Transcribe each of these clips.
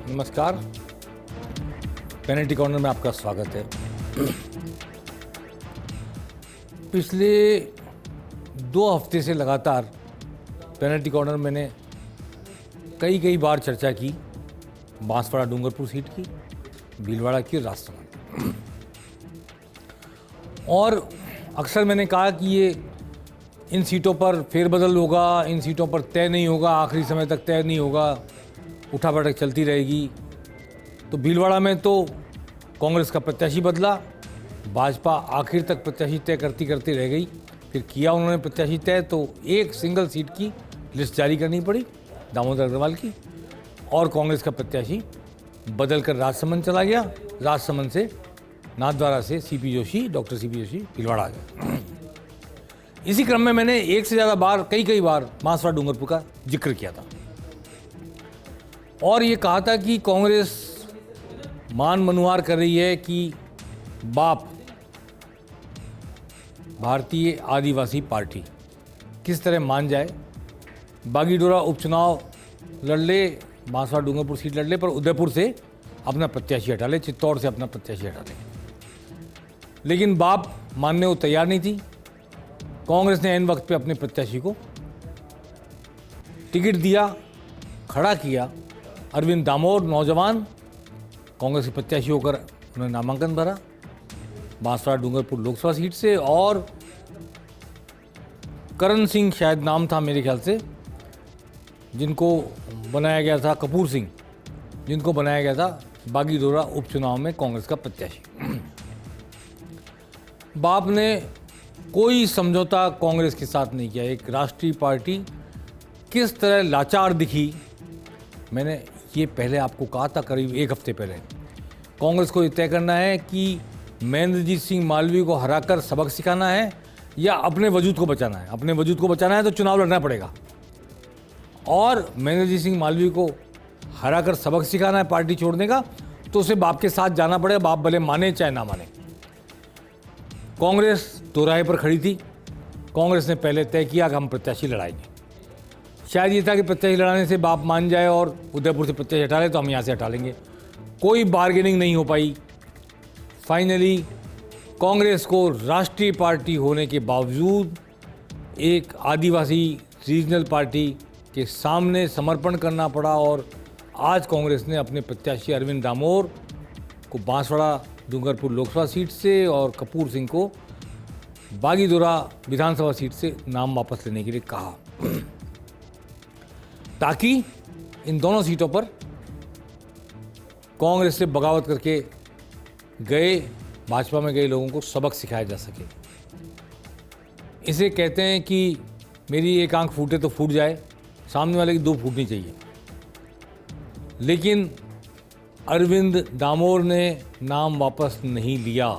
नमस्कार, penalty corner में आपका स्वागत है। पिछले 2 हफ्ते से लगातार पेनल्टी कॉर्नर मैंने कई बार चर्चा की बांसवाड़ा डूंगरपुर सीट की, भीलवाड़ा की, राजसमंद। और अक्सर मैंने कहा कि ये इन सीटों पर फेरबदल होगा, इन सीटों पर तय नहीं होगा, आखिरी समय तक तय नहीं होगा, उठापटक चलती रहेगी। तो भीलवाड़ा में तो कांग्रेस का प्रत्याशी बदला, भाजपा आखिर तक प्रत्याशी तय करती रह गई। फिर किया उन्होंने प्रत्याशी तय, तो एक सिंगल सीट की लिस्ट जारी करनी पड़ी दामोदर अग्रवाल की, और कांग्रेस का प्रत्याशी बदल कर राजसमंद चला गया। राजसमंद से नाथद्वारा से CP Joshi, doctor CP Joshi Bhilwara आ गए। इसी क्रम में मैंने एक से ज़्यादा बार कई बार बांसवाड़ा डूंगरपुर का जिक्र किया था और ये कहा था कि कांग्रेस मान मनुहार कर रही है कि बाप भारतीय आदिवासी पार्टी किस तरह मान जाए, बागीडोरा उपचुनाव लड़ ले, बांसवाड़ा डूंगरपुर सीट लड़ ले, पर उदयपुर से अपना प्रत्याशी हटा ले, चित्तौड़ से अपना प्रत्याशी हटा ले। लेकिन बाप मानने को तैयार नहीं थी। कांग्रेस ने ऐन वक्त पे अपने प्रत्याशी को टिकट दिया, खड़ा किया। अरविंद दामोर नौजवान कांग्रेस के प्रत्याशी होकर उन्होंने नामांकन भरा बांसवाड़ा डूंगरपुर लोकसभा सीट से, और करण सिंह शायद नाम था मेरे ख्याल से, जिनको बनाया गया था, कपूर सिंह, जिनको बनाया गया था बागीडोरा उपचुनाव में कांग्रेस का प्रत्याशी। बाप ने कोई समझौता कांग्रेस के साथ नहीं किया। एक राष्ट्रीय पार्टी किस तरह लाचार दिखी, मैंने ये पहले आपको कहा था करीब 1 हफ्ते पहले। कांग्रेस को ये तय करना है कि महेंद्रजीत सिंह मालवीय को हराकर सबक सिखाना है या अपने वजूद को बचाना है। अपने वजूद को बचाना है तो चुनाव लड़ना पड़ेगा, और महेंद्रजीत सिंह मालवीय को हराकर सबक सिखाना है पार्टी छोड़ने का, तो उसे बाप के साथ जाना पड़ेगा, बाप भले माने चाहे ना माने। कांग्रेस दोराहे पर खड़ी थी। कांग्रेस ने पहले तय किया कि हम प्रत्याशी लड़ाएंगे। शायद ये था कि प्रत्याशी लड़ाने से बाप मान जाए और उदयपुर से प्रत्याशी हटा ले तो हम यहाँ से हटा लेंगे। कोई बार्गेनिंग नहीं हो पाई। फाइनली कांग्रेस को राष्ट्रीय पार्टी होने के बावजूद एक आदिवासी रीजनल पार्टी के सामने समर्पण करना पड़ा, और आज कांग्रेस ने अपने प्रत्याशी अरविंद दामोर को बांसवाड़ा डूंगरपुर लोकसभा सीट से और कपूर सिंह को बागीडोरा विधानसभा सीट से नाम वापस लेने के लिए कहा, ताकि इन दोनों सीटों पर कांग्रेस से बगावत करके गए, भाजपा में गए लोगों को सबक सिखाया जा सके। इसे कहते हैं कि मेरी एक आंख फूटे तो फूट जाए, सामने वाले की 2 फूटनी चाहिए। लेकिन अरविंद दामोर ने नाम वापस नहीं लिया।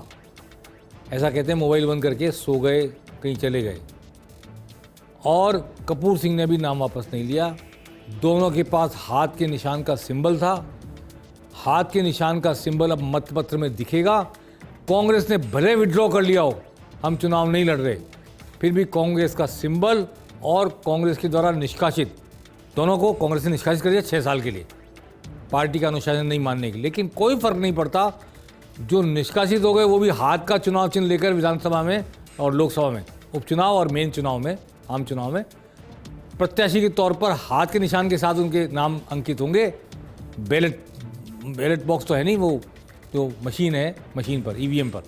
ऐसा कहते हैं मोबाइल बंद करके सो गए, कहीं चले गए। और कपूर सिंह ने भी नाम वापस नहीं लिया। दोनों के पास हाथ के निशान का सिंबल था। हाथ के निशान का सिंबल अब मतपत्र में दिखेगा। कांग्रेस ने भले विड्रॉ कर लिया हो, हम चुनाव नहीं लड़ रहे, फिर भी कांग्रेस का सिंबल और कांग्रेस के द्वारा निष्कासित, दोनों को कांग्रेस ने निष्कासित कर दिया 6 साल के लिए, पार्टी का अनुशासन नहीं मानने के लिए। लेकिन कोई फर्क नहीं पड़ता, जो निष्कासित हो गए वो भी हाथ का चुनाव चिन्ह लेकर विधानसभा में और लोकसभा में, उपचुनाव और मेन चुनाव में, आम चुनाव में प्रत्याशी के तौर पर हाथ के निशान के साथ उनके नाम अंकित होंगे। बैलेट बॉक्स तो है नहीं, वो जो मशीन है, मशीन पर, ईवीएम पर।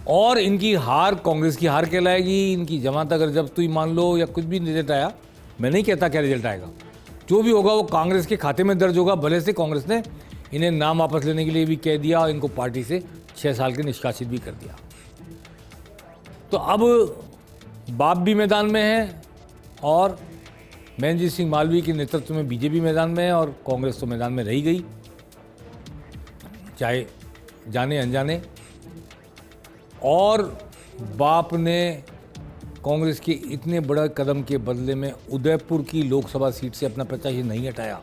और इनकी हार कांग्रेस की हार कहलाएगी। इनकी जमात अगर जब्त हुई मान लो, या कुछ भी रिजल्ट आया, मैं नहीं कहता क्या रिजल्ट आएगा, जो भी होगा वो कांग्रेस के खाते में दर्ज होगा। भले से कांग्रेस ने इन्हें नाम वापस लेने के लिए भी कह दिया और इनको पार्टी से 6 साल के निष्कासित भी कर दिया। तो अब बाप भी मैदान में है और महेंद्रजीत सिंह मालवीय के नेतृत्व में बीजेपी मैदान में है, और कांग्रेस तो मैदान में रही गई, चाहे जाने अनजाने। और बाप ने कांग्रेस के इतने बड़े कदम के बदले में उदयपुर की लोकसभा सीट से अपना प्रत्याशी नहीं हटाया।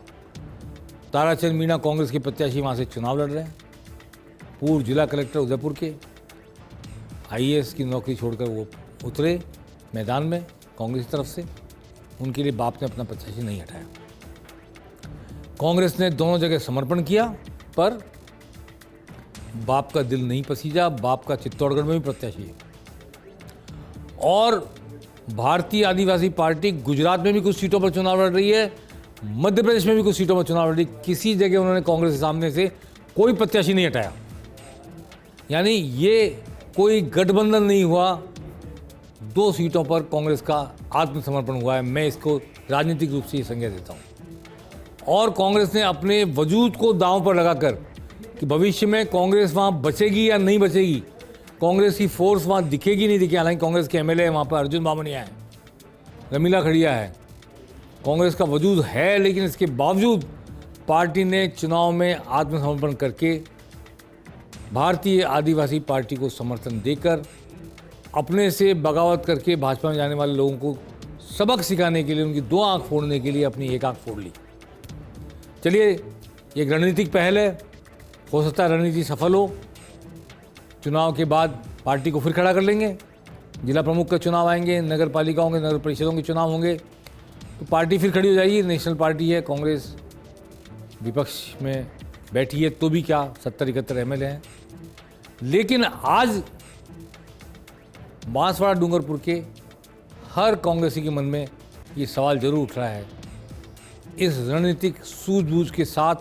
ताराचंद मीणा कांग्रेस के प्रत्याशी वहाँ से चुनाव लड़ रहे हैं। पूर्व जिला कलेक्टर उदयपुर के आईएएस की नौकरी छोड़कर वो उतरे मैदान में कांग्रेस की तरफ से। उनके लिए बाप ने अपना प्रत्याशी नहीं हटाया। कांग्रेस ने दोनों जगह समर्पण किया, पर बाप का दिल नहीं पसीजा। बाप का चित्तौड़गढ़ में भी प्रत्याशी है और भारतीय आदिवासी पार्टी गुजरात में भी कुछ सीटों पर चुनाव लड़ रही है, मध्य प्रदेश में भी कुछ सीटों पर चुनाव लड़ रही है। किसी जगह उन्होंने कांग्रेस के सामने से कोई प्रत्याशी नहीं हटाया। यानी ये कोई गठबंधन नहीं हुआ, 2 सीटों पर कांग्रेस का आत्मसमर्पण हुआ है। मैं इसको राजनीतिक रूप से संज्ञा देता हूँ। और कांग्रेस ने अपने वजूद को दांव पर लगाकर कि भविष्य में कांग्रेस वहाँ बचेगी या नहीं बचेगी, कांग्रेस की फोर्स वहाँ दिखेगी नहीं दिखेगी। हालांकि कांग्रेस के एमएलए वहाँ पर अर्जुन बामनिया है, रमीला खड़िया है, कांग्रेस का वजूद है, लेकिन इसके बावजूद पार्टी ने चुनाव में आत्मसमर्पण करके भारतीय आदिवासी पार्टी को समर्थन देकर अपने से बगावत करके भाजपा में जाने वाले लोगों को सबक सिखाने के लिए, उनकी 2 आंख फोड़ने के लिए अपनी 1 आंख फोड़ ली। चलिए, ये रणनीतिक पहल है, हो सकता है रणनीति सफल हो। चुनाव के बाद पार्टी को फिर खड़ा कर लेंगे, जिला प्रमुख का चुनाव आएंगे, नगर पालिकाओं के, नगर परिषदों के चुनाव होंगे, तो पार्टी फिर खड़ी हो जाएगी। नेशनल पार्टी है, कांग्रेस विपक्ष में बैठी है तो भी क्या 70-71 एमएलए हैं। लेकिन आज बांसवाड़ा डूंगरपुर के हर कांग्रेसी के मन में ये सवाल जरूर उठ रहा है, इस रणनीतिक सूझबूझ के साथ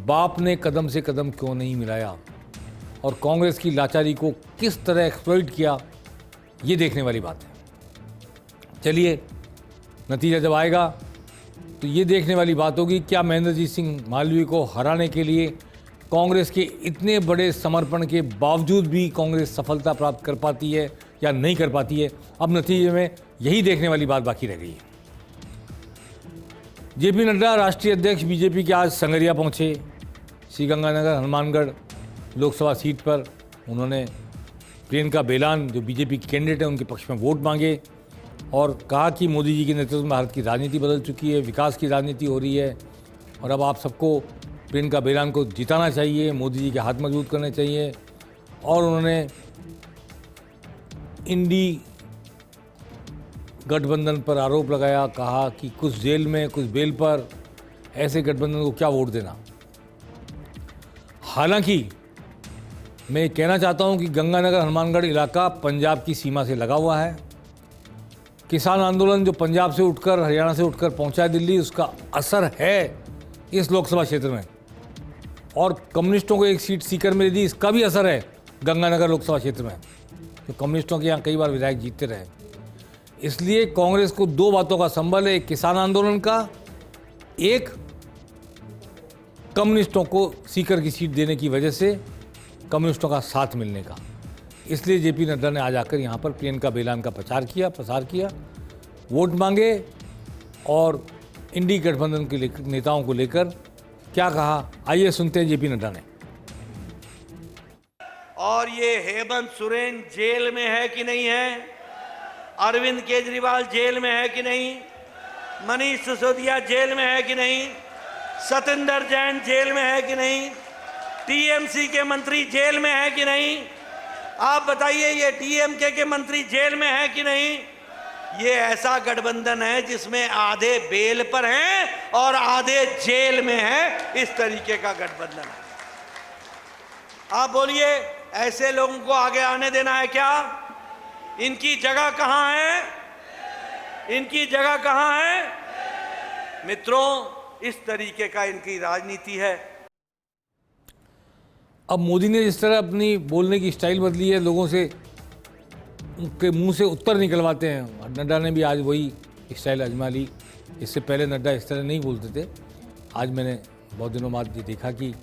बाप ने कदम से कदम क्यों नहीं मिलाया और कांग्रेस की लाचारी को किस तरह एक्सप्लॉइट किया, ये देखने वाली बात है। चलिए, नतीजा जब आएगा तो ये देखने वाली बात होगी, क्या महेंद्रजीत सिंह मालवीय को हराने के लिए कांग्रेस के इतने बड़े समर्पण के बावजूद भी कांग्रेस सफलता प्राप्त कर पाती है या नहीं कर पाती है। अब नतीजे में यही देखने वाली बात बाकी रह गई है। जेपी नड्डा राष्ट्रीय अध्यक्ष बीजेपी के आज संगरिया पहुंचे। श्रीगंगानगर हनुमानगढ़ लोकसभा सीट पर उन्होंने प्रियंका बेलान, जो बीजेपी की कैंडिडेट है, उनके पक्ष में वोट मांगे और कहा कि मोदी जी के नेतृत्व में भारत की राजनीति बदल चुकी है, विकास की राजनीति हो रही है और अब आप सबको प्रियंका बेलान को जिताना चाहिए, मोदी जी के हाथ मजबूत करने चाहिए। और उन्होंने इंडी गठबंधन पर आरोप लगाया, कहा कि कुछ जेल में कुछ बेल पर, ऐसे गठबंधन को क्या वोट देना। हालांकि मैं कहना चाहता हूं कि गंगानगर हनुमानगढ़ इलाका पंजाब की सीमा से लगा हुआ है। किसान आंदोलन जो पंजाब से उठकर, हरियाणा से उठकर पहुंचा है दिल्ली, उसका असर है इस लोकसभा क्षेत्र में। और कम्युनिस्टों को एक सीट सीकर में दी, इसका भी असर है गंगानगर लोकसभा क्षेत्र में, तो कम्युनिस्टों के यहाँ कई बार विधायक जीतते रहे। इसलिए कांग्रेस को 2 बातों का संबल है, एक किसान आंदोलन का, एक कम्युनिस्टों को सीकर की सीट देने की वजह से कम्युनिस्टों का साथ मिलने का। इसलिए जेपी नड्डा ने आज आकर यहाँ पर प्रियंका बेलान का प्रसार किया, वोट मांगे और इंडी गठबंधन के नेताओं को लेकर क्या कहा, आइए सुनते हैं जेपी नड्डा ने। और ये हेमंत सोरेन जेल में है कि नहीं है, अरविंद केजरीवाल जेल में है कि नहीं, मनीष सिसोदिया जेल में है कि नहीं, सतेंद्र जैन जेल में है कि नहीं, टीएमसी के मंत्री जेल में है कि नहीं। आप बताइए, ये डीएमके के मंत्री जेल में है कि नहीं। ये ऐसा गठबंधन है जिसमें आधे बेल पर हैं और आधे जेल में हैं, इस तरीके का गठबंधन है। आप बोलिए, ऐसे लोगों को आगे आने देना है क्या? इनकी जगह कहां है? इनकी जगह कहां है? मित्रों, इस तरीके का इनकी राजनीति है। अब मोदी ने जिस तरह अपनी बोलने की स्टाइल बदली है, लोगों से उनके मुंह से उत्तर निकलवाते हैं। नड्डा ने भी आज वही स्टाइल आजमा ली। इससे पहले नड्डा इस तरह नहीं बोलते थे। आज मैंने बहुत दिनों बाद ये देखा कि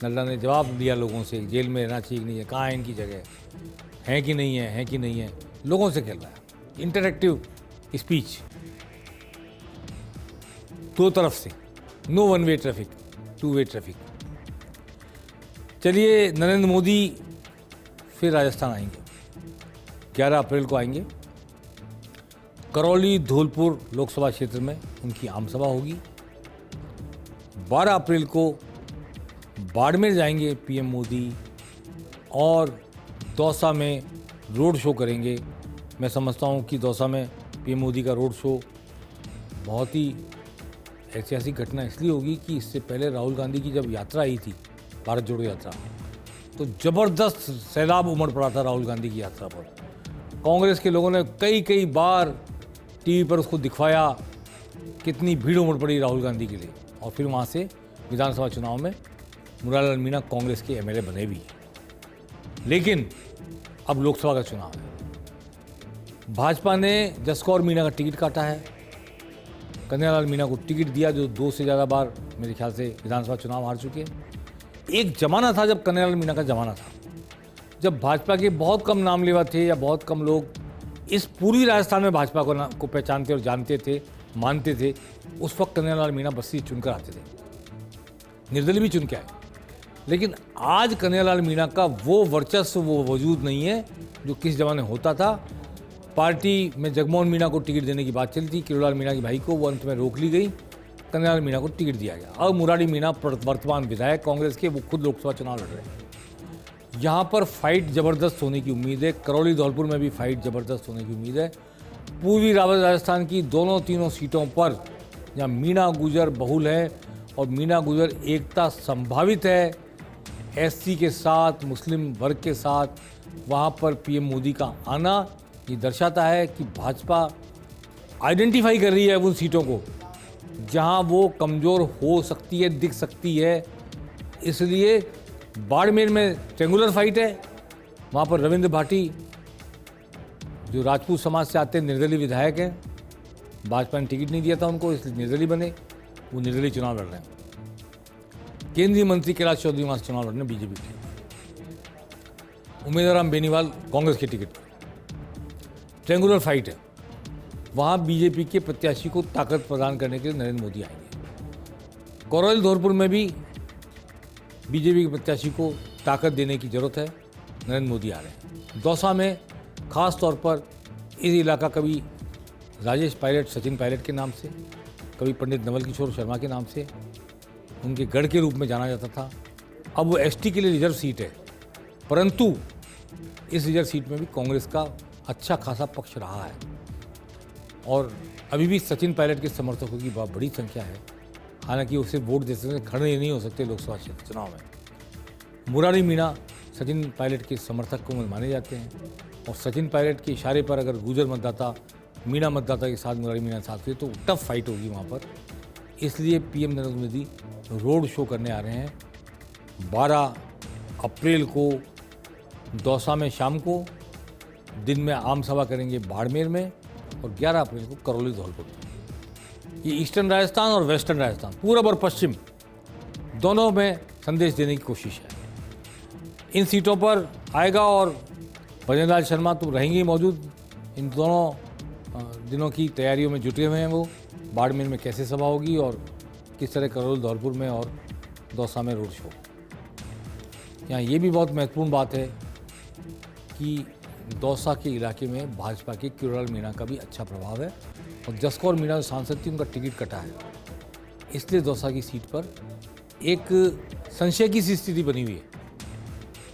नड्डा ने जवाब दिया लोगों से, जेल में रहना चाहिए नहीं है, कहाँ है इनकी जगह, है कि नहीं है कि नहीं है, लोगों से खेल रहा है। इंटरैक्टिव स्पीच, 2 तरफ से, no 1 way traffic, 2 way traffic. चलिए, नरेंद्र मोदी फिर राजस्थान आएंगे, 11 अप्रैल को आएंगे। करौली धौलपुर लोकसभा क्षेत्र में उनकी आम सभा होगी। 12 अप्रैल को बाड़मेर जाएंगे पीएम मोदी और दौसा में रोड शो करेंगे। मैं समझता हूं कि दौसा में पीएम मोदी का रोड शो बहुत ही ऐतिहासिक घटना इसलिए होगी कि इससे पहले राहुल गांधी की जब यात्रा आई थी, भारत जोड़ो यात्रा, तो ज़बरदस्त सैलाब उमड़ पड़ा था राहुल गांधी की यात्रा पर। कांग्रेस के लोगों ने कई बार टीवी पर उसको दिखवाया, कितनी भीड़ उमड़ पड़ी राहुल गांधी के लिए। और फिर वहाँ से विधानसभा चुनाव में मुरारीलाल मीणा कांग्रेस के एमएलए बने भी। लेकिन अब लोकसभा का चुनाव है, भाजपा ने जसकौर मीणा का टिकट काटा है, कन्हैयालाल मीणा को टिकट दिया, जो 2 से ज़्यादा बार मेरे ख्याल से विधानसभा चुनाव हार चुके हैं। एक जमाना था जब कन्हैयालाल मीणा का जमाना था, जब भाजपा के बहुत कम नाम लेवा थे या बहुत कम लोग इस पूरी राजस्थान में भाजपा को पहचानते और जानते थे, मानते थे। उस वक्त कन्हैयालाल मीणा बस्ती चुनकर आते थे, निर्दलीय भी चुन के आए। लेकिन आज कन्हैयालाल मीणा का वो वर्चस्व, वो वजूद नहीं है जो किस जमाने होता था। पार्टी में जगमोहन मीणा को टिकट देने की बात चली थी, किरोड़लाल मीणा के भाई को, वो अंत में रोक ली गई, कन्हैयालाल मीणा को टिकट दिया गया। अब मुरारी मीणा वर्तमान विधायक कांग्रेस के, वो खुद लोकसभा चुनाव लड़ रहे हैं। यहाँ पर फाइट ज़बरदस्त होने की उम्मीद है। करौली धौलपुर में भी फाइट ज़बरदस्त होने की उम्मीद है। पूर्वी राजस्थान की दोनों तीनों सीटों पर जहाँ मीणा गुजर बहुल है और मीणा गुजर एकता संभावित है एससी के साथ, मुस्लिम वर्ग के साथ, वहाँ पर पीएम मोदी का आना ये दर्शाता है कि भाजपा आइडेंटिफाई कर रही है उन सीटों को जहाँ वो कमज़ोर हो सकती है, दिख सकती है। इसलिए बाड़मेर में ट्रेंगुलर फाइट है। वहाँ पर रविंद्र भाटी जो राजपूत समाज से आते हैं, निर्दलीय विधायक हैं, भाजपा ने टिकट नहीं दिया था उनको, इसलिए निर्दलीय बने, वो निर्दलीय चुनाव लड़ रहे हैं। केंद्रीय मंत्री कैलाश चौधरी वहाँ से चुनाव लड़ रहे हैं बीजेपी के। उमेदवार बेनीवाल कांग्रेस के टिकट पर। ट्रेंगुलर फाइट है। वहाँ बीजेपी के प्रत्याशी को ताकत प्रदान करने के लिए नरेंद्र मोदी आएंगे। करौली धौलपुर में भी बीजेपी के प्रत्याशी को ताकत देने की जरूरत है, नरेंद्र मोदी आ रहे हैं। दौसा में खास तौर पर इस इलाका कभी राजेश पायलट, सचिन पायलट के नाम से, कभी पंडित नवल किशोर शर्मा के नाम से उनके गढ़ के रूप में जाना जाता था। अब वो एसटी के लिए रिजर्व सीट है, परंतु इस रिजर्व सीट में भी कांग्रेस का अच्छा खासा पक्ष रहा है और अभी भी सचिन पायलट के समर्थकों की बहुत बड़ी संख्या है। हालांकि उसे वोट दे सकते, खड़े नहीं हो सकते लोकसभा क्षेत्र चुनाव में। मुरारी मीणा सचिन पायलट के समर्थक को माने जाते हैं और सचिन पायलट के इशारे पर अगर गुजर मतदाता मीणा मतदाता के साथ मुरारी मीणा साथ हुए तो टफ फाइट होगी वहाँ पर। इसलिए PM Narendra Modi road show करने आ रहे हैं 12 अप्रैल को दौसा में शाम को, दिन में आम सभा करेंगे बाड़मेर में और 11 अप्रैल को करौली धौलपुर में। ये ईस्टर्न राजस्थान और वेस्टर्न राजस्थान, पूरब और पश्चिम, दोनों में संदेश देने की कोशिश है। इन सीटों पर आएगा और भजन लाल शर्मा तो रहेंगे ही मौजूद। इन दोनों दिनों की तैयारियों में जुटे हुए हैं वो। बाड़मेर में कैसे सभा होगी और किस तरह करौली धौलपुर में और दौसा में रोड शो। यहाँ ये भी बहुत महत्वपूर्ण बात है कि दौसा के इलाके में भाजपा के किरोड़लाल मीणा का भी अच्छा प्रभाव है और जसकौर मीणा जो सांसद थी उनका टिकट कटा है, इसलिए दौसा की सीट पर एक संशय की सी स्थिति बनी हुई है।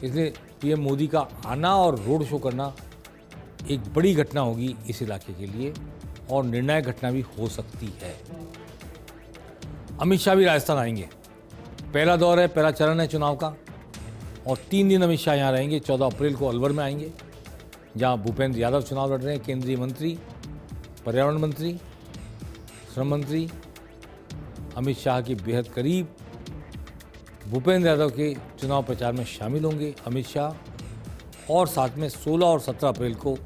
इसलिए पीएम मोदी का आना और रोड शो करना एक बड़ी घटना होगी इस इलाके के लिए और निर्णायक घटना भी हो सकती है। अमित शाह भी राजस्थान आएंगे। पहला दौर है, पहला चरण है चुनाव का और 3 दिन अमित शाह यहाँ रहेंगे। 14 अप्रैल को अलवर में आएंगे जहाँ भूपेंद्र यादव चुनाव लड़ रहे हैं, केंद्रीय मंत्री, पर्यावरण मंत्री, श्रम मंत्री, अमित शाह के बेहद करीब भूपेंद्र यादव के चुनाव प्रचार में शामिल होंगे अमित शाह। और साथ में 16 और 17 अप्रैल को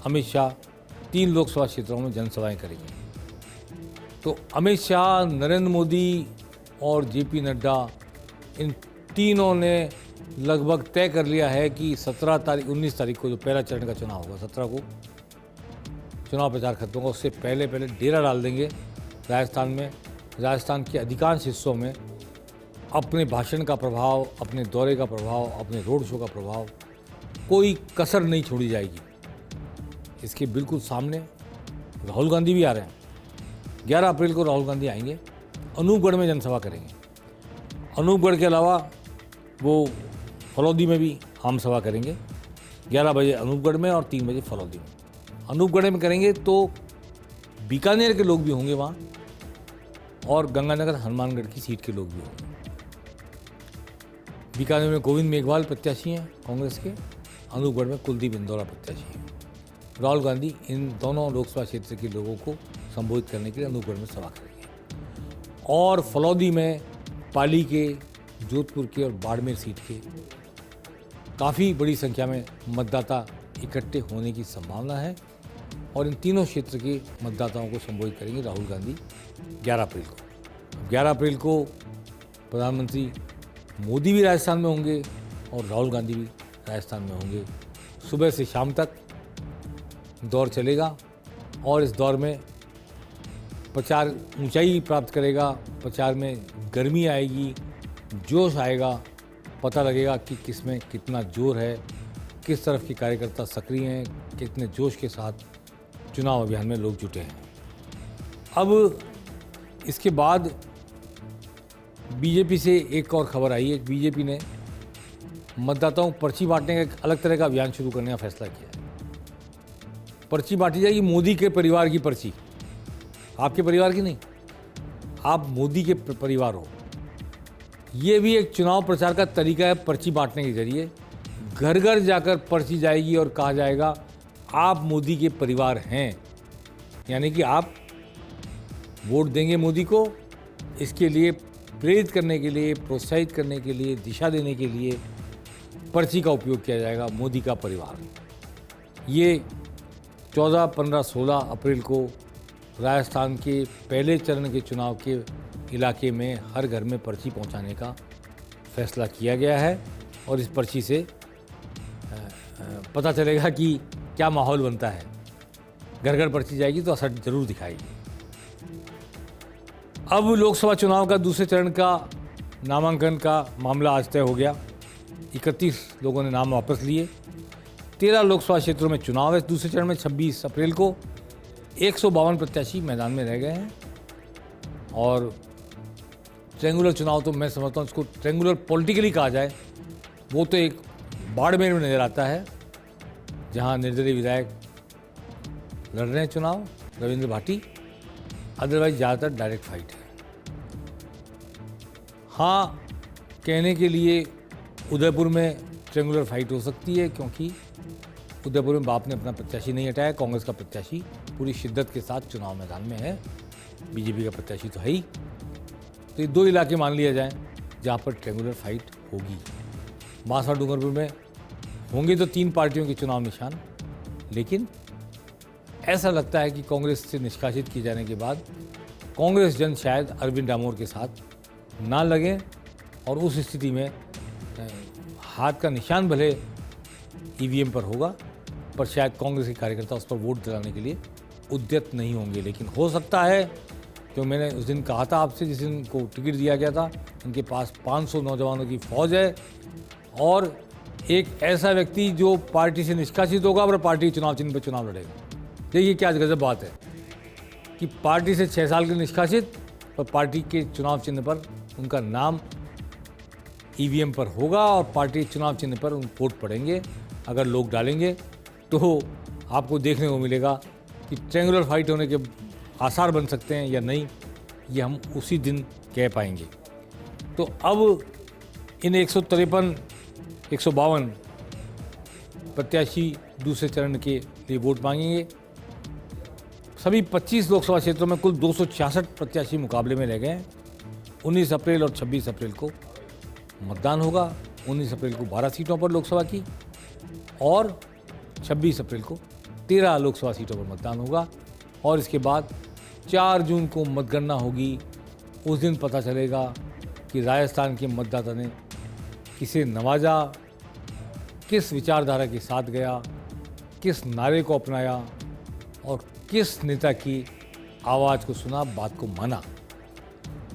अमित शाह 3 लोकसभा क्षेत्रों में जनसभाएं करेंगे। तो अमित शाह, नरेंद्र मोदी और जेपी नड्डा, इन तीनों ने लगभग तय कर लिया है कि 19 तारीख को जो पहला चरण का चुनाव होगा, 17 को चुनाव प्रचार खत्म होगा, उससे पहले डेरा डाल देंगे राजस्थान में। राजस्थान के अधिकांश हिस्सों में अपने भाषण का प्रभाव, अपने दौरे का प्रभाव, अपने रोड शो का प्रभाव, कोई कसर नहीं छोड़ी जाएगी। इसके बिल्कुल सामने राहुल गांधी भी आ रहे हैं। 11 अप्रैल को राहुल गांधी आएंगे, अनूपगढ़ में जनसभा करेंगे। अनूपगढ़ के अलावा वो फलौदी में भी आम सभा करेंगे। 11 बजे अनूपगढ़ में और 3 बजे फलौदी में। अनूपगढ़ में करेंगे तो बीकानेर के लोग भी होंगे वहाँ और गंगानगर हनुमानगढ़ की सीट के लोग भी होंगे। बीकानेर में गोविंद मेघवाल प्रत्याशी हैं कांग्रेस के, अनूपगढ़ में कुलदीप इंदौरा प्रत्याशी हैं। राहुल गांधी इन दोनों लोकसभा क्षेत्र के लोगों को संबोधित करने के लिए अनूपगढ़ में सभा करेंगे। और फलौदी में पाली के, जोधपुर के और बाड़मेर सीट के काफ़ी बड़ी संख्या में मतदाता इकट्ठे होने की संभावना है और इन तीनों क्षेत्र के मतदाताओं को संबोधित करेंगे राहुल गांधी 11 अप्रैल को। 11 अप्रैल को प्रधानमंत्री मोदी भी राजस्थान में होंगे और राहुल गांधी भी राजस्थान में होंगे। सुबह से शाम तक दौर चलेगा और इस दौर में प्रचार ऊंचाई प्राप्त करेगा, प्रचार में गर्मी आएगी, जोश आएगा, पता लगेगा कि किस में कितना जोर है, किस तरफ के कार्यकर्ता सक्रिय हैं, कितने जोश के साथ चुनाव अभियान में लोग जुटे हैं। अब इसके बाद बीजेपी से एक और खबर आई है। बीजेपी ने मतदाताओं को पर्ची बांटने का एक अलग तरह का अभियान शुरू करने का फैसला किया है। पर्ची बांटी जाएगी मोदी के परिवार की पर्ची, आपके परिवार की नहीं, आप मोदी के परिवार हो। ये भी एक चुनाव प्रचार का तरीका है। पर्ची बांटने के जरिए घर घर जाकर पर्ची जाएगी और कहा जाएगा आप मोदी के परिवार हैं, यानी कि आप वोट देंगे मोदी को। इसके लिए प्रेरित करने के लिए, प्रोत्साहित करने के लिए, दिशा देने के लिए पर्ची का उपयोग किया जाएगा, मोदी का परिवार। ये 14, 15, 16 अप्रैल को राजस्थान के पहले चरण के चुनाव के इलाके में हर घर में पर्ची पहुंचाने का फैसला किया गया है और इस पर्ची से पता चलेगा कि क्या माहौल बनता है। घर घर पर्ची जाएगी तो असर जरूर दिखाएगी। अब लोकसभा चुनाव का दूसरे चरण का नामांकन का मामला आज तय हो गया। 31 लोगों ने नाम वापस लिए। 13 लोकसभा क्षेत्रों में चुनाव है। दूसरे चरण में 26 अप्रैल को 152 प्रत्याशी मैदान में रह गए हैं और ट्रेंगुलर चुनाव तो मैं समझता हूँ इसको ट्रेंगुलर पॉलिटिकली कहा जाए, वो तो एक बाड़मेर में नज़र आता है जहाँ निर्दलीय विधायक लड़ रहे हैं चुनाव, रविंद्र भाटी। अदरवाइज ज़्यादातर डायरेक्ट फाइट है। हाँ, कहने के लिए उदयपुर में ट्रेंगुलर फाइट हो सकती है क्योंकि उदयपुर में बाप ने अपना प्रत्याशी नहीं हटाया। कांग्रेस का प्रत्याशी पूरी शिद्दत के साथ चुनाव मैदान में है, बीजेपी का प्रत्याशी तो है ही। तो ये दो इलाके मान लिया जाए जहाँ पर ट्रेंगुलर फाइट होगी। बांसवाड़ा डूंगरपुर में होंगे तो 3 पार्टियों के चुनाव निशान, लेकिन ऐसा लगता है कि कांग्रेस से निष्कासित किए जाने के बाद कांग्रेस जन शायद अरविंद डामोर के साथ ना लगें और उस स्थिति में हाथ का निशान भले ईवीएम पर होगा पर शायद कांग्रेस के कार्यकर्ता उस पर वोट दिलाने के लिए उद्यत नहीं होंगे। लेकिन हो सकता है, क्यों मैंने उस दिन कहा था आपसे, जिस दिन को टिकट दिया गया था, इनके पास 500 नौजवानों की फौज है और एक ऐसा व्यक्ति जो पार्टी से निष्कासित होगा और पार्टी चुनाव चिन्ह पर चुनाव लड़ेगा। देखिए क्या गजब बात है कि पार्टी से 6 साल के निष्कासित और पार्टी के चुनाव चिन्ह पर उनका नाम ईवीएम पर होगा और पार्टी चुनाव चिन्ह पर उन वोट पड़ेंगे। अगर लोग डालेंगे तो आपको देखने को मिलेगा कि ट्रेंगुलर फाइट होने के आसार बन सकते हैं या नहीं, ये हम उसी दिन कह पाएंगे। तो अब इन 153, 152 प्रत्याशी दूसरे चरण के लिए वोट मांगेंगे। सभी 25 लोकसभा क्षेत्रों में कुल 266 प्रत्याशी मुकाबले में रह गए हैं। 19 अप्रैल और 26 अप्रैल को मतदान होगा। 19 अप्रैल को 12 सीटों पर लोकसभा की और 26 अप्रैल को 13 लोकसभा सीटों पर मतदान होगा और इसके बाद 4 जून को मतगणना होगी। उस दिन पता चलेगा कि राजस्थान के मतदाता ने किसे नवाजा, किस विचारधारा के साथ गया, किस नारे को अपनाया और किस नेता की आवाज़ को सुना, बात को माना।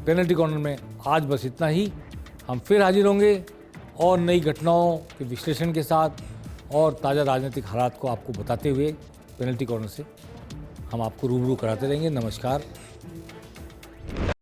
पेनल्टी कॉर्नर में आज बस इतना ही। हम फिर हाजिर होंगे और नई घटनाओं के विश्लेषण के साथ और ताज़ा राजनीतिक हालात को आपको बताते हुए पेनल्टी कॉर्नर से हम आपको रूबरू कराते रहेंगे। नमस्कार।